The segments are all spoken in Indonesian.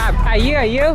Ayo.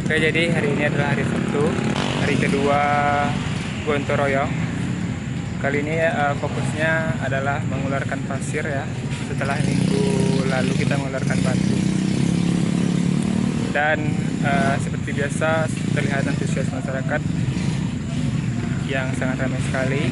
Oke, jadi hari ini adalah hari Sabtu, hari kedua Gonto Royong. Kali ini fokusnya adalah mengularkan pasir ya. Setelah minggu lalu kita mengularkan batu. Dan seperti biasa terlihat antusias masyarakat yang sangat ramai sekali.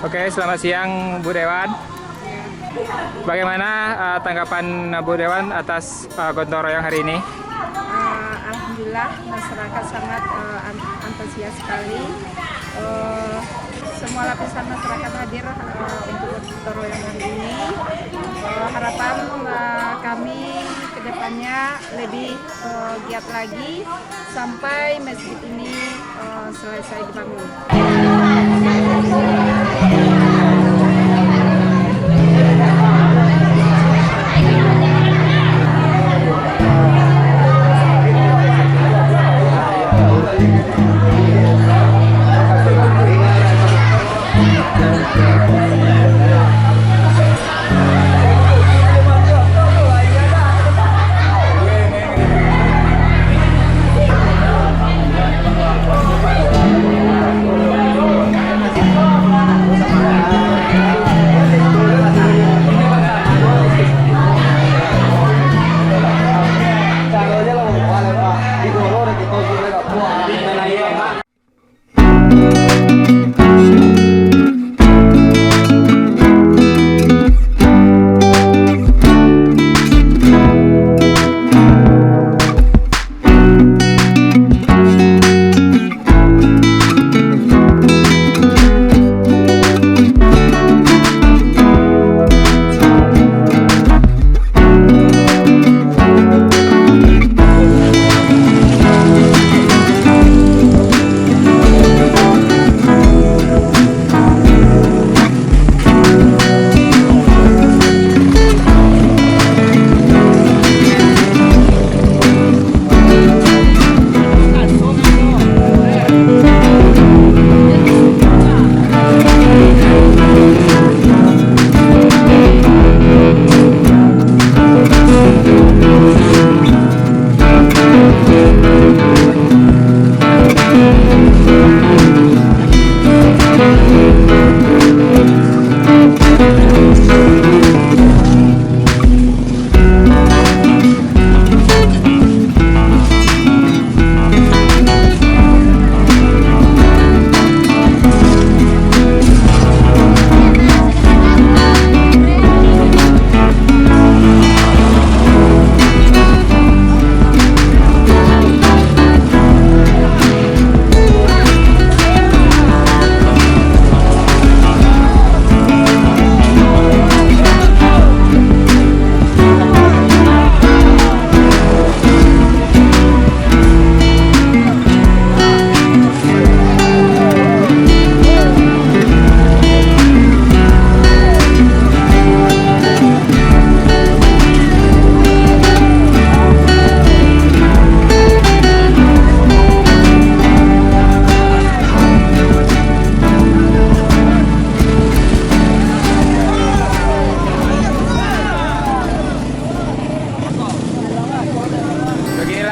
Oke, selamat siang Bu Dewan. Bagaimana tanggapan Bu Dewan atas gotong royong hari ini? Alhamdulillah masyarakat sangat antusias sekali. Semua lapisan masyarakat hadir untuk gotong royong hari ini. Harapan kami ke depannya lebih giat lagi sampai masjid ini selesai dibangun.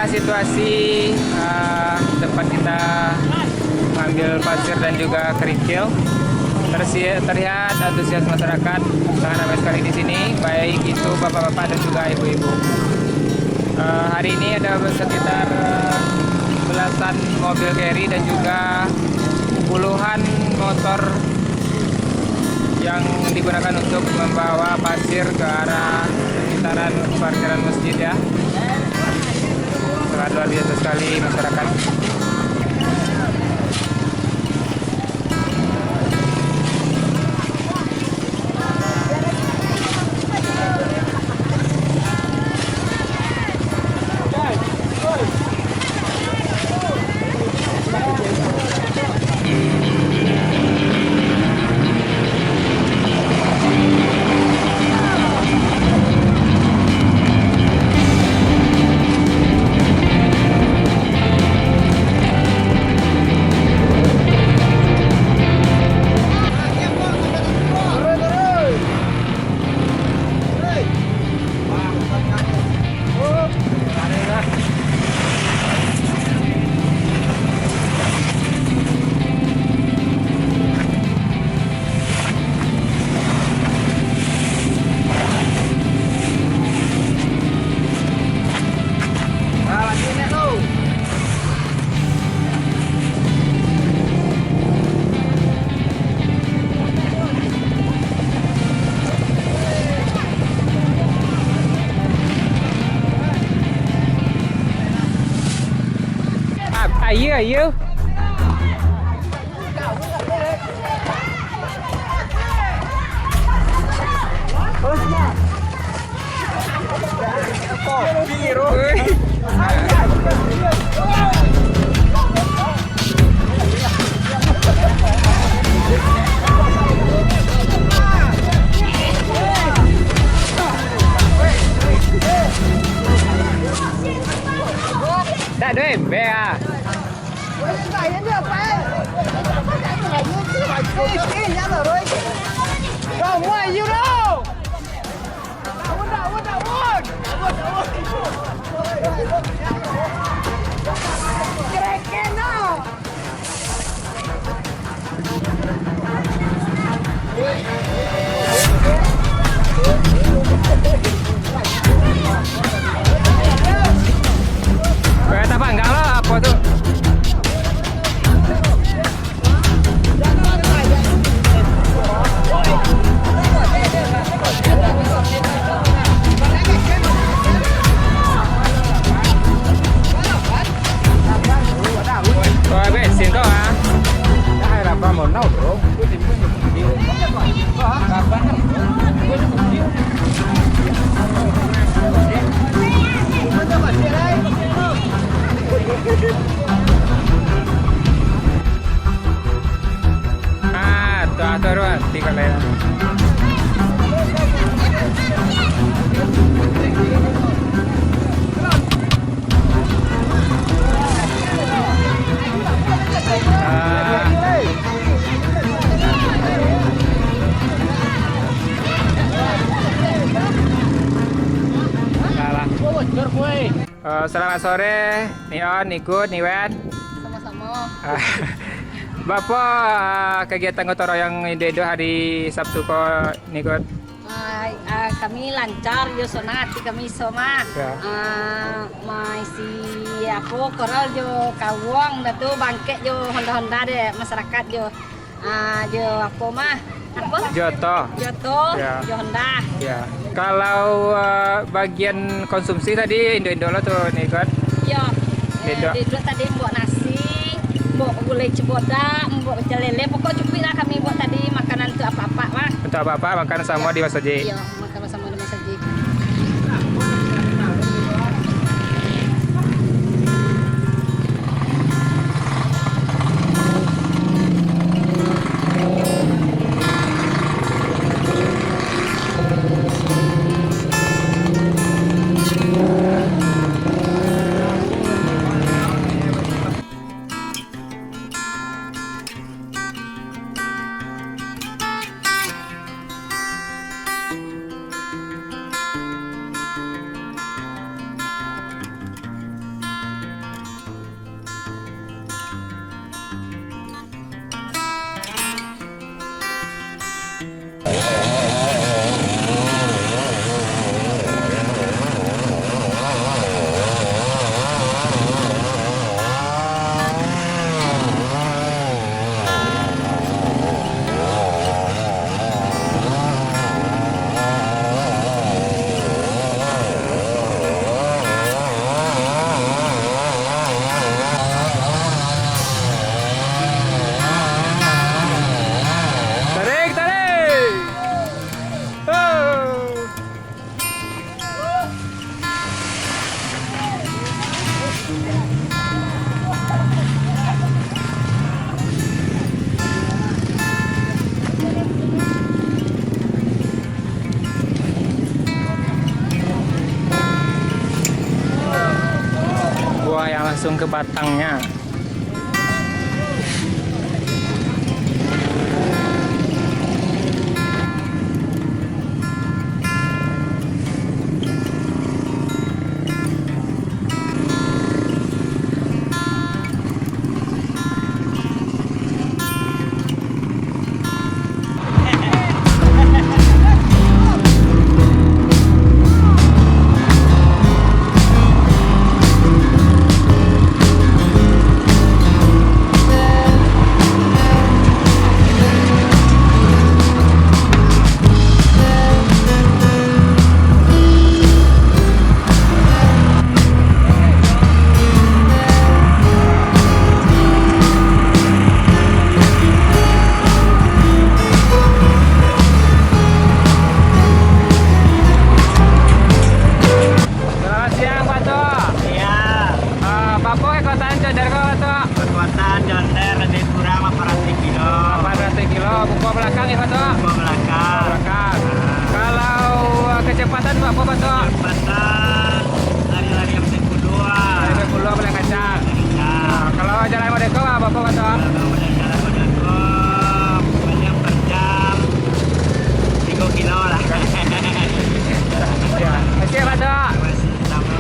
Situasi tempat kita mengambil pasir dan juga kerikil, terlihat antusias masyarakat sangat ramai sekali di sini, baik itu bapak-bapak dan juga ibu-ibu. Hari ini ada sekitar belasan mobil carry dan juga puluhan motor yang digunakan untuk membawa pasir ke arah sekitaran parkiran masjid ya. Sangat luar biasa sekali masyarakat. are you? Đã đưa em về à? Kereta panggang lo apa tuh? Rồi bensin kau ah? Hay là qua một nấu đồ? Ah, tuh ruang tiga lain. Selamat sore, Nion, Nikut, Niwen. Sama-sama. Bapak kegiatan gotong royong Indedo hari Sabtu kok Nikut? Kami lancar, yo senang hati kami sama. Ya. Masih aku koral yo kawang, datu bangke yo Honda deh masyarakat yo. Yo aku mah apa? Joto. Joto, Ya. yo Honda. Ya. Kalau bagian konsumsi tadi Indo-Indo lo tuh Nikut? Yo. Beda. Di tadi buat nasi, buat gulai ceboda, buat pecel lele. Pokok cukup lah kami buat tadi makanan untuk apa-apa mah. Untuk apa-apa makan semua di Masaji? Iya, makan bersama di Masaji. Buah yang langsung ke batangnya. belakang ya Pak Tok? Bawa belakang. Belakang. Kalau kecepatan berapa Pak Tok? Kecepatan lari-lari yang kedua. 50 paling kencang. Nah, kalau jalan Modeko apa Pak Tok? Kalau udah jalan Modeko, pokoknya per jam 3 kilo lah. Ya, makasih ya Pak Tok. Masih sama.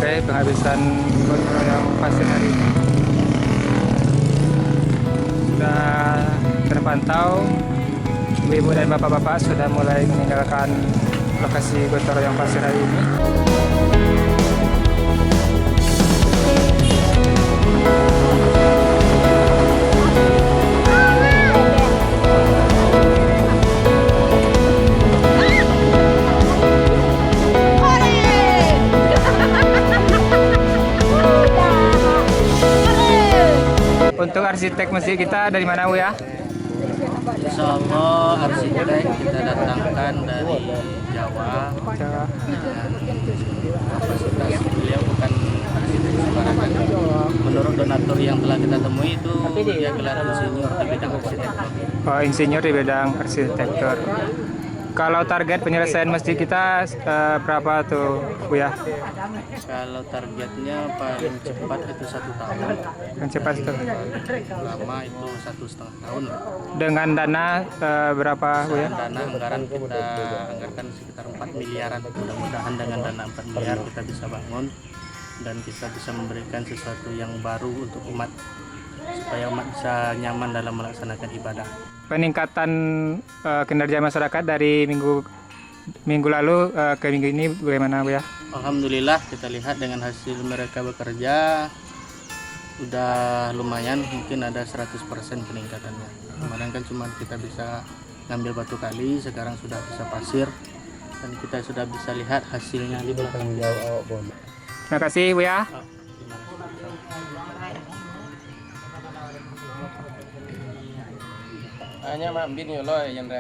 Oke, penghabisan gotong royong pasir hari ini sudah terpantau. Ibu-ibu dan bapak-bapak sudah mulai meninggalkan lokasi gotong royong pasir hari ini. Untuk arsitek masjid kita dari mana Bu ya? Insya Allah arsitek kita datangkan dari Jawa. Jawa. Kapasitas beliau bukan arsitek sembarangan. Menurut donatur yang telah kita temui itu dia gelar insinyur di bidang arsitektur. Oh, insinyur di bidang arsitektur. Kalau target penyelesaian masjid kita berapa tuh Bu ya? Kalau targetnya paling cepat itu 1 tahun, Yang cepat tuh. lama itu 1,5 tahun. Dengan dana berapa Bu ya? Dana anggaran kita anggarkan sekitar 4 miliaran. Mudah-mudahan dengan dana 4 miliar kita bisa bangun dan kita bisa memberikan sesuatu yang baru untuk umat supaya umat bisa nyaman dalam melaksanakan ibadah. Peningkatan kinerja masyarakat dari minggu lalu ke minggu ini bagaimana Bu ya? Alhamdulillah kita lihat dengan hasil mereka bekerja udah lumayan, mungkin ada 100% peningkatannya. Kemarin kan cuma kita bisa ngambil batu kali, sekarang sudah bisa pasir dan kita sudah bisa lihat hasilnya di belakang. Terima kasih Bu ya. Hanya mak bin yo lo yang re.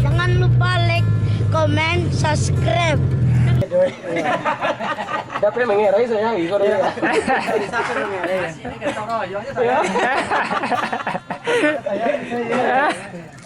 Jangan lupa like, comment, subscribe. Dapat mengerai saya ikut ya.